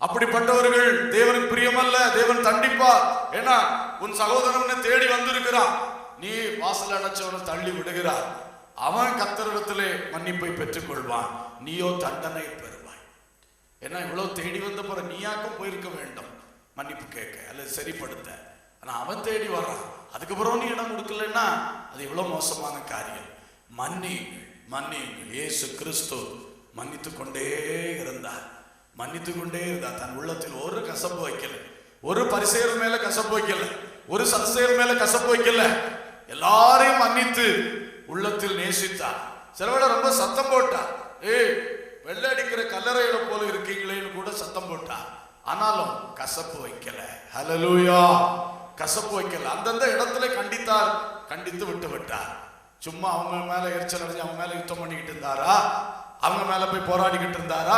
அப்படிப்பட்டவர்கள் தேவனுக்கு பிரியமல்ல. தேவன் தண்டிப்பார். ஏன்னா உன் சகோதரனை தேடி வந்திருக்கிறான், நீ வாசல் அடைச்சவனை தள்ளி விடுகிறார். அவன் கர்த்தரிடத்திலே மன்னிப்பை பெற்றுக் கொள்வான், நீயோ தண்டனை பெறுவாய். ஏன்னா இவ்வளவு தேடி வந்த பிறகு நீயாக்கும் போயிருக்க வேண்டும் மன்னிப்பு கேட்க அல்லது சரிப்படுத்த. ஆனா அவன் தேடி வர்றான், அதுக்கப்புறம் நீ இடம் கொடுக்கலன்னா அது எவ்வளவு மோசமான காரியம். மன்னியுங்கள். இயேசு கிறிஸ்து மன்னித்து கொண்டே இருந்தார். தன் உள்ளத்தில் ஒரு கசப்பு வைக்கல, ஒரு பரிசேயர் மேல கசப்பு வைக்கல, ஒரு சதுசேயர் மேல கசப்பு வைக்கல. எல்லாரையும் மன்னித்து உள்ளத்தில் நேசித்தார். சிலவேளை ரொம்ப சத்தம் போட்டார், வெள்ளை அடிக்கிற கல்லறையில போல இருக்கீங்களேன்னு கூட சத்தம் போட்டார். ஆனாலும் கசப்பு வைக்கல. ஹல்லேலூயா. கசப்பு வைக்கல. அந்தந்த இடத்துல கண்டித்தார், கண்டித்து விட்டு விட்டார். சும்மா அவங்க மேல எரிச்சல் அடைஞ்சு அவங்க மேல யுத்தம் பண்ணிக்கிட்டு இருந்தாரா? அவங்க மேல போய் போராடிக்கிட்டு இருந்தாரா?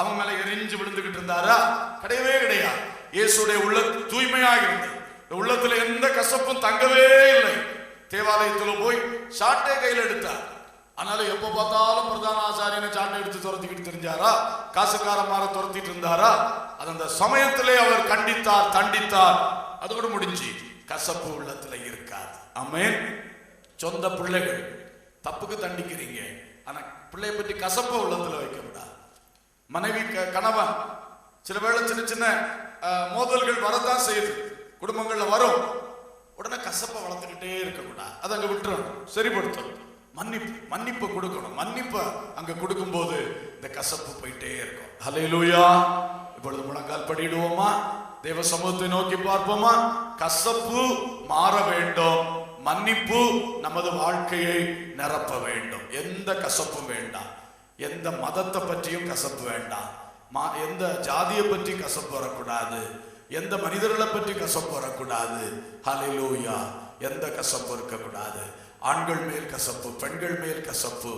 அவங்க மேல எரிஞ்சு விழுந்துகிட்டு இருந்தாரா? கிடையவே கிடையாது. இயேசுடைய உள்ள தூய்மையாக இருந்தது. உள்ளத்துல எந்த கசப்பும் தங்கவே இல்லை. தேவாலயத்துல போய் சாட்டை கையில் எடுத்தார். ஆனாலும் எப்ப பார்த்தாலும் பிரதான ஆசாரியனை சாட்டை எடுத்து துரத்திக்கிட்டு தெரிஞ்சாரா? காசுக்காரமார துரத்திட்டு இருந்தாரா? அந்த சமயத்திலே அவர் கண்டித்தார், தண்டித்தார். அதோடு முடிஞ்சு. கசப்பு உள்ளத்துல இருக்காது. ஆமென். சொந்த பிள்ளைகள் தப்புக்கு தண்டிக்கிறீங்க, ஆனா பிள்ளைய பற்றி கசப்ப உள்ளத்துல வைக்க கூடாது. மனைவி கணவன் சில வேளை சின்ன சின்ன மோதல்கள் வரதான் செய்யுது, குடும்பங்கள்ல வரும். உடனே கசப்பை வளர்த்துக்கிட்டே இருக்கக்கூடாது. அதை அங்க விட்டுறணும், சரிப்படுத்தணும். மன்னிப்பு கொடுக்கணும். மன்னிப்பை அங்க கொடுக்கும் போது இந்த கசப்பு போயிட்டே இருக்கும். ஹல்லேலூயா. இப்பொழுது முழங்கால் படிடுவோமா? தேவ சமூகத்தை நோக்கி பார்ப்போமா? கசப்பு மாற வேண்டும், மன்னிப்பு நமது வாழ்க்கையை நிரப்ப வேண்டும். எந்த கசப்பும் வேண்டாம். எந்த மதத்தை பற்றியும் கசப்பு வேண்டாம். எந்த ஜாதியை பற்றி கசப்பு வரக்கூடாது. எந்த மனிதர்களை பற்றி கசப்பு வரக்கூடாது. ஹல்லேலூயா. எந்த கசப்பு இருக்கக்கூடாது. ஆண்கள் மேல் கசப்பு, பெண்கள் மேல் கசப்பு,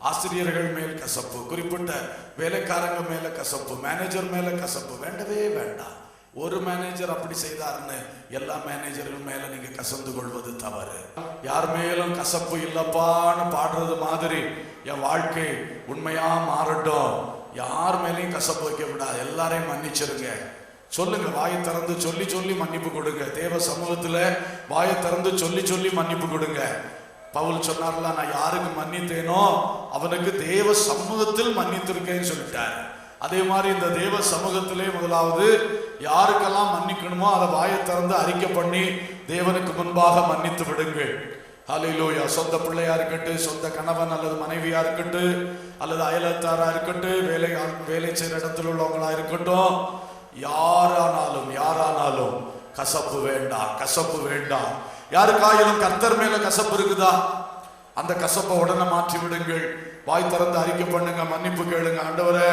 ஆசிரியர்கள் மேல் கசப்பு, குறிப்பிட்ட வேலைக்காரங்க மேல கசப்பு, மேனேஜர் மேல கசப்பு வேண்டவே வேண்டாம். ஒரு மேனேஜர் அப்படி செய்தாருன்னு எல்லா மேனேஜர்கள் மேல நீங்க கசந்து கொள்வது தவறு. யார் மேலும் கசப்பு இல்லப்பான்னு பாடுறது மாதிரி என் வாழ்க்கை உண்மையா மாறட்டும். யார் மேலையும் கசப்பு வைக்க விடாது. எல்லாரையும் மன்னிச்சிருங்க. சொல்லுங்க, வாயை திறந்து சொல்லி சொல்லி மன்னிப்பு கொடுங்க. தேவ சமூகத்துல வாயை திறந்து சொல்லி சொல்லி மன்னிப்பு கொடுங்க. பவுல் சொன்னார்ல, நான் யாருக்கு மன்னித்தேனோ அவனுக்கு தேவ சமூகத்தில் மன்னித்திருக்கேன்னு சொல்லிட்டார். அதே மாதிரி இந்த தேவ சமூகத்திலே முதலாவது யாருக்கெல்லாம் மன்னிக்கணுமோ அதை வாயை திறந்து அறிக்கை பண்ணி தேவனுக்கு முன்பாக மன்னித்து விடுங்கள். ஹல்லேலூயா. சொந்த பிள்ளையா இருக்கட்டும், சொந்த கணவன் அல்லது மனைவியா இருக்கட்டும், அல்லது அயலத்தாரா இருக்கட்டும், வேலை செய்யற இடத்துல உள்ளவங்களா இருக்கட்டும், யாரானாலும் கசப்பு வேண்டாம், கசப்பு வேண்டாம். யாருக்காயிலும் கர்த்தர் மேல கசப்பு இருக்குதா, அந்த கசப்பை உடனே மாற்றி விடுங்கள். வாய் திறந்து அறிக்கை பண்ணுங்க, மன்னிப்பு கேளுங்க. ஆண்டவரே,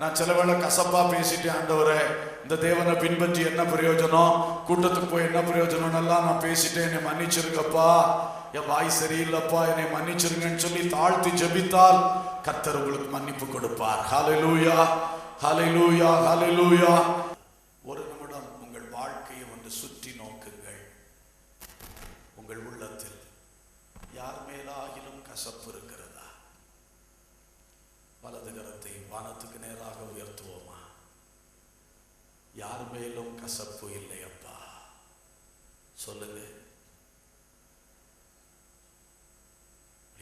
நான் சில வேளை கசப்பா பேசிட்டேன். ஆண்டவரே, இந்த தேவனை பின்பற்றி என்ன பிரயோஜனம், கூட்டத்துக்கு போய் என்ன பிரயோஜனம் எல்லாம் நான் பேசிட்டேன், என்னை மன்னிச்சிருங்கப்பா, என் வாய் சரியில்லைப்பா, என்னை மன்னிச்சிருங்கன்னு சொல்லி தாழ்த்தி ஜெபித்தால் கர்த்தர் உங்களுக்கு மன்னிப்பு கொடுப்பார். ஹல்லேலூயா, ஹல்லேலூயா, ஹல்லேலூயா. ஒரு நிமிடம் உங்கள் வாழ்க்கையை வந்து சுற்றி நோக்குங்கள். உங்கள் உள்ளத்தில் யார் மேலாகிலும் கசப்பு இருக்கிறதா? வலது கரத்தை வானத்துக்கு நேராக உயர்த்துவோமா? யார் மேலும் கசப்பு இல்லையப்பா சொல்லுங்க.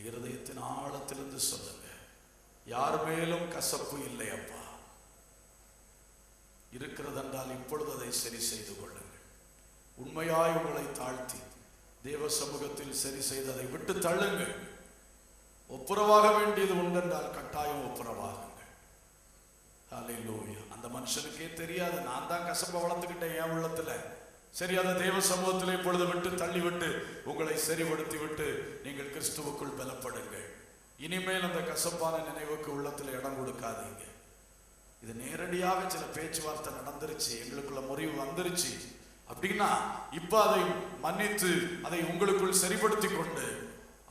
இருதயத்தின் ஆழத்திலிருந்து சொல்லுங்க, யார் மேலும் கசப்பு இல்லையப்பா. இருக்கிறதென்றால் இப்பொழுது அதை சரி செய்து கொள்ளுங்கள். உண்மையாய் உங்களை தாழ்த்தி தேவ சமூகத்தில் சரி செய்ததை விட்டு தள்ளுங்கள். ஒப்புரவாக வேண்டியது உண்டென்றால் கட்டாயம் ஒப்புரவாகுங்கள். ஹல்லேலூயா. அந்த மனுஷனுக்கே தெரியாது, நான் தான் கசப்பை வளர்த்துக்கிட்டேன் என் உள்ளத்துல. சரி, அதை தேவ சமூகத்தில் இப்பொழுது விட்டு தள்ளிவிட்டு உங்களை சரிபடுத்தி விட்டு நீங்கள் கிறிஸ்துவுக்குள் பலப்படுங்கள். இனிமேல் அந்த கசப்பான நினைவுக்கு உள்ளத்தில் இடம் கொடுக்காதீங்க. இது நேரடியாக சில பேச்சுவார்த்தை நடந்துருச்சு, எங்களுக்குள்ள முறிவு வந்துருச்சு அப்படின்னா இப்ப அதை மன்னித்து அதை உங்களுக்குள் சரிபடுத்தி கொண்டு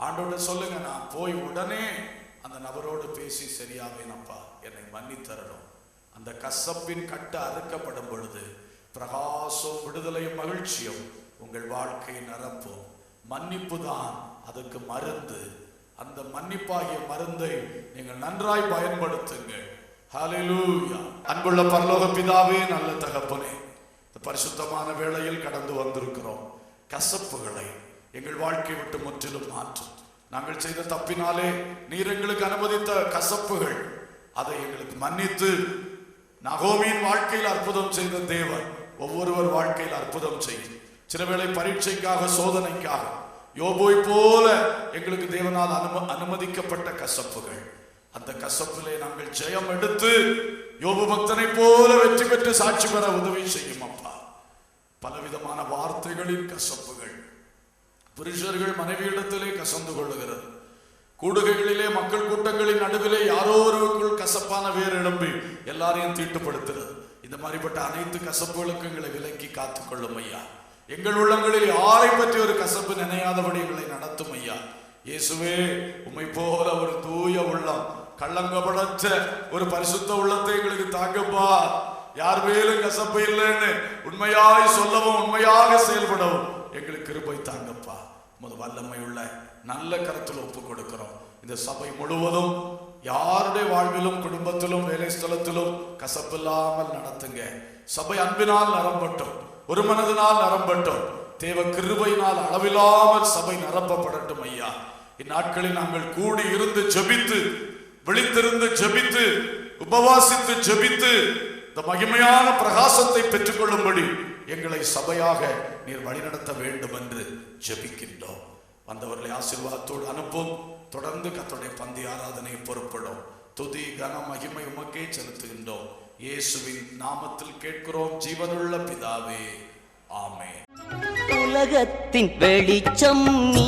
ஆண்டோட சொல்லுங்க, நான் போய் உடனே அந்த நபரோடு பேசி சரியாவேனப்பா, என்னை மன்னித்தரணும். அந்த கசப்பின் கட்டு அறுக்கப்படும் பொழுது பிரகாசம், விடுதலையும் மகிழ்ச்சியும் உங்கள் வாழ்க்கையை நிரப்பும். மன்னிப்பு தான் அதுக்கு மருந்து. அந்த மன்னிப்பாகிய மருந்தை நீங்கள் நன்றாய் பயன்படுத்துங்கள். ஹல்லேலூயா. அன்புள்ள பரலோக பிதாவே, நல்ல தகப்பனே, இந்த பரிசுத்தமான வேளையில் கடந்து வந்திருக்கிறோம். கசப்புகளை எங்கள் வாழ்க்கை விட்டு முற்றிலும் மாற்றும். நாங்கள் செய்த தப்பினாலே நீர் எங்களுக்கு அனுமதித்த கசப்புகள், அதை எங்களுக்கு மன்னித்து நகோமியின் வாழ்க்கையில் அற்புதம் செய்த தேவன் ஒவ்வொருவர் வாழ்க்கையில் அற்புதம் செய்யும். சில வேளை பரீட்சைக்காக, சோதனைக்காக யோபுவை போல எங்களுக்கு தேவனால் அனுமதிக்கப்பட்ட கசப்புகள், அந்த கசப்பிலே நாங்கள் ஜெயம் எடுத்து யோபு பக்தனை போல வெற்றி பெற்று சாட்சி பெற உதவி செய்யும் அப்பா. பலவிதமான வார்த்தைகளின் கசப்புகள், புருஷர்கள் மனைவியிடத்திலே கசந்து கொள்ளுகிறது, கூடுகைகளிலே மக்கள் கூட்டங்களின் நடுவிலே யாரோ ஒருவருக்குள் கசப்பான வேர் எழும்பி எல்லாரையும் தீட்டுப்படுத்துகிறது. இந்த மாதிரிப்பட்ட அனைத்து கசப்புகளுக்கு எங்களை விலக்கி காத்துக்கொள்ளும் ஐயா. எங்கள் உள்ளங்களில் யாரை பற்றி ஒரு கசப்பு நினையாதபடி எங்களை நடத்தும் ஐயா. இயேசுவே, உம்மை போல ஒரு தூய உள்ளம், கள்ளங்கபடற்ற ஒரு பரிசுத்த உள்ளத்தை எங்களுக்கு தாங்கப்பா. யார் மேலும் கசப்பு இல்லைன்னு உண்மையாய் சொல்லவும் உண்மையாக செயல்படவும் எங்களுக்கு கிருபை தாங்கப்பா. உமது வல்லமை உள்ள நல்ல கருத்தில் ஒப்பு கொடுக்கிறோம். இந்த சபை முழுவதும் யாருடைய வாழ்விலும், குடும்பத்திலும், வேலை ஸ்தலத்திலும் கசப்பில்லாமல் நடத்துங்க. சபை அன்பினால் நிரம்பட்டும், ஒரு மனதினால் நிரம்பட்டும், தேவ கிருபையினால் அளவில்லாமல் சபை நிரப்பப்படட்டும் ஐயா. இந்நாட்களில் நாங்கள் கூடி இருந்து ஜெபித்து, விழித்திருந்து ஜெபித்து, உபவாசித்து ஜெபித்து இந்த மகிமையான பிரகாசத்தை பெற்றுக்கொள்ளும்படி எங்களை சபையாக நீர் வழிநடத்த வேண்டும் என்று ஜெபிக்கின்றோம். வந்தவர்களை ஆசீர்வாதத்தோடு அனுப்பும். தொடர்ந்து கர்த்தருடைய பந்தி ஆராதனை பொறுப்படும். துதி, கன, மகிமை உமக்கே செலுத்துகின்றோம். இயேசுவின் நாமத்தில் கேட்கிறோம் ஜீவனுள்ள பிதாவே, ஆமென். உலகத்தின் வெளிச்சம் நீ,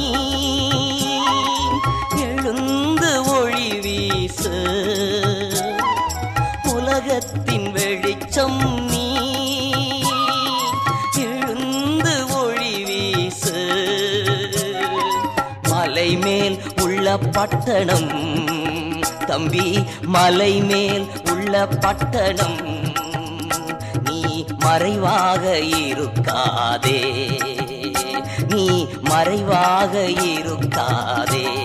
எழுந்து ஒளி வீசு. உலகத்தின் வெளிச்சம் நீ, எழுந்து ஒளி வீசு. மலை மேல் உள்ள பட்டணம் தம்பி, மலை மேல் உள்ள பட்டணம், நீ மறைவாக இருக்காதே, நீ மறைவாக இருக்காதே.